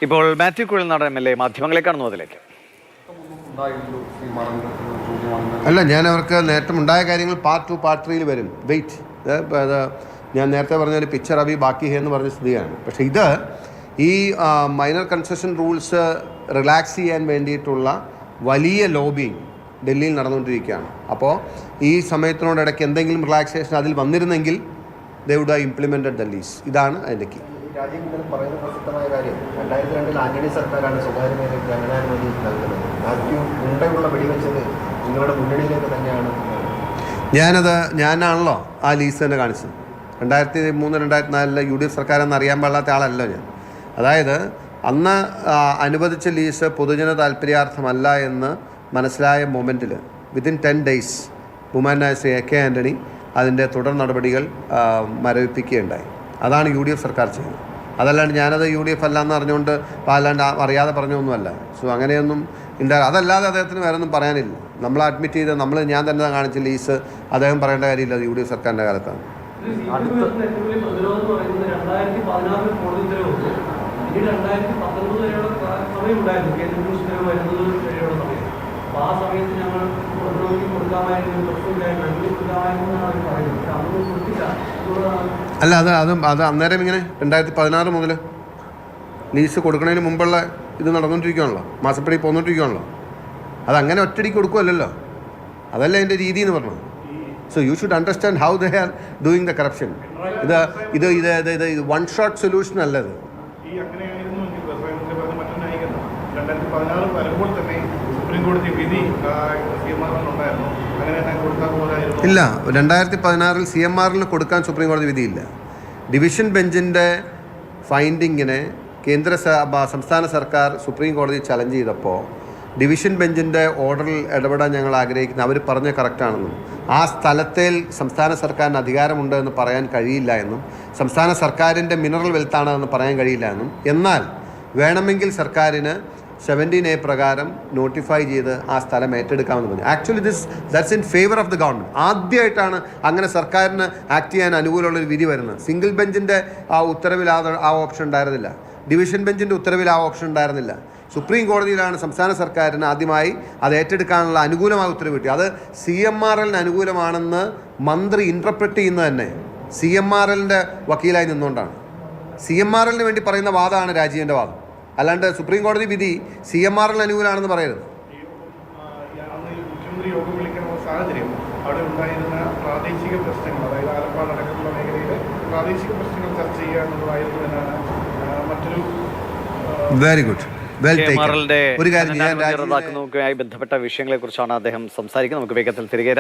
ഇപ്പോൾ മാത്യു കുഴൽനാടൻ MLA മാധ്യമങ്ങളെ കാണുന്നു. അതിലേക്ക് അല്ല, ഞാൻ അവർക്ക് നേട്ടമുണ്ടായ കാര്യങ്ങൾ പാർട്ട് 2 പാർട്ട് 3 വരും. വെയിറ്റ്, ഞാൻ നേരത്തെ പറഞ്ഞ ഒരു പിക്ചർ അഭി ബാക്കി ഹേ എന്ന് പറഞ്ഞ സ്ഥിതിയാണ്. പക്ഷേ ഇത് ഈ മൈനർ കൺസെഷൻ റൂൾസ് റിലാക്സ് ചെയ്യാൻ വേണ്ടിയിട്ടുള്ള വലിയ ലോബിങ് ഡൽഹിയിൽ നടന്നുകൊണ്ടിരിക്കുകയാണ്. അപ്പോൾ ഈ സമയത്തിനോടിടയ്ക്ക് എന്തെങ്കിലും റിലാക്സേഷൻ അതിൽ വന്നിരുന്നെങ്കിൽ they would have implemented the lease. ഇതാണ് അതിൻ്റെ കീ. രാജ്യം പറയുന്ന പ്രസക്തമായ കാര്യം 2002 ആന്റണി സർക്കാരാണ് സ്വകാര്യ മേഖലയ്ക്ക് ഖനനാനുമതി നൽകുന്നത്. മാത്യു മുണ്ടയുള്ള വെടിവെച്ചത് നിങ്ങളുടെ മുന്നണിയിലേക്ക് തന്നെയാണ്. ഞാനാണല്ലോ ആ ലീസ് തന്നെ കാണിച്ചത്. 2003-2004 UDF സർക്കാരെന്ന് അറിയാൻ പാടില്ലാത്ത ആളല്ലോ ഞാൻ. അതായത് അന്ന് അനുവദിച്ച ലീസ് പൊതുജന താല്പര്യാർത്ഥമല്ല എന്ന് മനസ്സിലായ മൊമെൻറ്റിൽ വിത്തിൻ 10 days ബഹുമാനായ ശ്രീ AK ആൻ്റണി അതിൻ്റെ തുടർ നടപടികൾ മരവിപ്പിക്കുകയുണ്ടായി. അതാണ് UDF സർക്കാർ ചെയ്തത്. അതല്ലാണ്ട് ഞാനത് UDF അല്ല എന്ന് അറിഞ്ഞുകൊണ്ട് അല്ലാണ്ട് അറിയാതെ പറഞ്ഞൊന്നുമല്ല. സോ അങ്ങനെയൊന്നും അതല്ലാതെ അദ്ദേഹത്തിന് വേറെ ഒന്നും പറയാനില്ല. നമ്മൾ അഡ്മിറ്റ് ചെയ്ത് ഞാൻ തന്നെ കാണിച്ച ലീസ് അദ്ദേഹം പറയേണ്ട കാര്യമില്ല. അത് UDF സർക്കാരിൻ്റെ കാലത്താണ്. അല്ല, അത് അന്നേരം ഇങ്ങനെ 2016 മുതൽ ലീസ് കൊടുക്കുന്നതിന് മുമ്പുള്ള ഇത് നടന്നുകൊണ്ടിരിക്കുകയാണല്ലോ, മാസപ്പടി പോന്നുകൊണ്ടിരിക്കുകയാണല്ലോ. അതങ്ങനെ ഒറ്റടിക്ക് കൊടുക്കുമല്ലോ. അതല്ല എൻ്റെ രീതി എന്ന് പറഞ്ഞത്. So you should understand how they are doing the corruption. ഇത് വൺ ഷോട്ട് സൊല്യൂഷൻ അല്ല ഇത്. ഇല്ല, 2016 CMRL കൊടുക്കാൻ സുപ്രീം കോടതി വിധിയില്ല. ഡിവിഷൻ ബെഞ്ചിൻ്റെ ഫൈൻഡിങ്ങിനെ സംസ്ഥാന സർക്കാർ സുപ്രീം കോടതി ചലഞ്ച് ചെയ്തപ്പോൾ ഡിവിഷൻ ബെഞ്ചിൻ്റെ ഓർഡറിൽ ഇടപെടാൻ ഞങ്ങൾ ആഗ്രഹിക്കുന്ന അവർ പറഞ്ഞ കറക്റ്റാണെന്നും ആ സ്ഥലത്തിൽ സംസ്ഥാന സർക്കാരിന് അധികാരമുണ്ട് എന്ന് പറയാൻ കഴിയില്ല എന്നും സംസ്ഥാന സർക്കാരിൻ്റെ മിനറൽ വെൽത്താണ് എന്ന് പറയാൻ കഴിയില്ല എന്നും എന്നാൽ വേണമെങ്കിൽ സർക്കാരിന് 17A പ്രകാരം നോട്ടിഫൈ ചെയ്ത് ആ സ്ഥലം ഏറ്റെടുക്കാമെന്ന് പറഞ്ഞു. Actually that's in favour of the government. ആദ്യമായിട്ടാണ് അങ്ങനെ സർക്കാരിന് ആക്ട് ചെയ്യാൻ അനുകൂലമുള്ളൊരു വിധി വരുന്നത്. സിംഗിൾ ബെഞ്ചിൻ്റെ ആ ഉത്തരവിൽ ആ ഓപ്ഷൻ ഉണ്ടായിരുന്നില്ല. ഡിവിഷൻ ബെഞ്ചിൻ്റെ ഉത്തരവിൽ ആ ഓപ്ഷൻ ഉണ്ടായിരുന്നില്ല. സുപ്രീം കോടതിയിലാണ് സംസ്ഥാന സർക്കാരിന് ആദ്യമായി അത് ഏറ്റെടുക്കാനുള്ള അനുകൂലമായ ഉത്തരവ് കിട്ടി. അത് CMRLന് അനുകൂലമാണെന്ന് മന്ത്രി ഇൻ്റർപ്രറ്റ് ചെയ്യുന്നത് തന്നെ CMRLൻ്റെ വക്കീലായി നിന്നുകൊണ്ടാണ്. CMRLന് വേണ്ടി പറയുന്ന വാദമാണ് രാജീവിൻ്റെ വാദം. അല്ലാണ്ട് സുപ്രീം കോടതി വിധി CMRLന് അനുകൂലമാണെന്ന് പറയരുത്. മുഖ്യമന്ത്രി യോഗം വിളിക്കുന്ന സാഹചര്യം അവിടെ ഉണ്ടായിരുന്ന പ്രാദേശിക പ്രശ്നങ്ങൾ, അതായത് ആലപ്പാട് അടക്കമുള്ള മേഖലയിലെ പ്രാദേശിക പ്രശ്നങ്ങൾ ചർച്ച ചെയ്യുക എന്നുള്ളതായിരുന്നു എന്നാണ് മറ്റൊരു. Very good. റദ്ദാക്കുന്നതുമായി ബന്ധപ്പെട്ട വിഷയങ്ങളെ കുറിച്ചാണ് അദ്ദേഹം സംസാരിക്കുന്നത്. നമുക്ക് വേഗത്തിൽ തിരികെ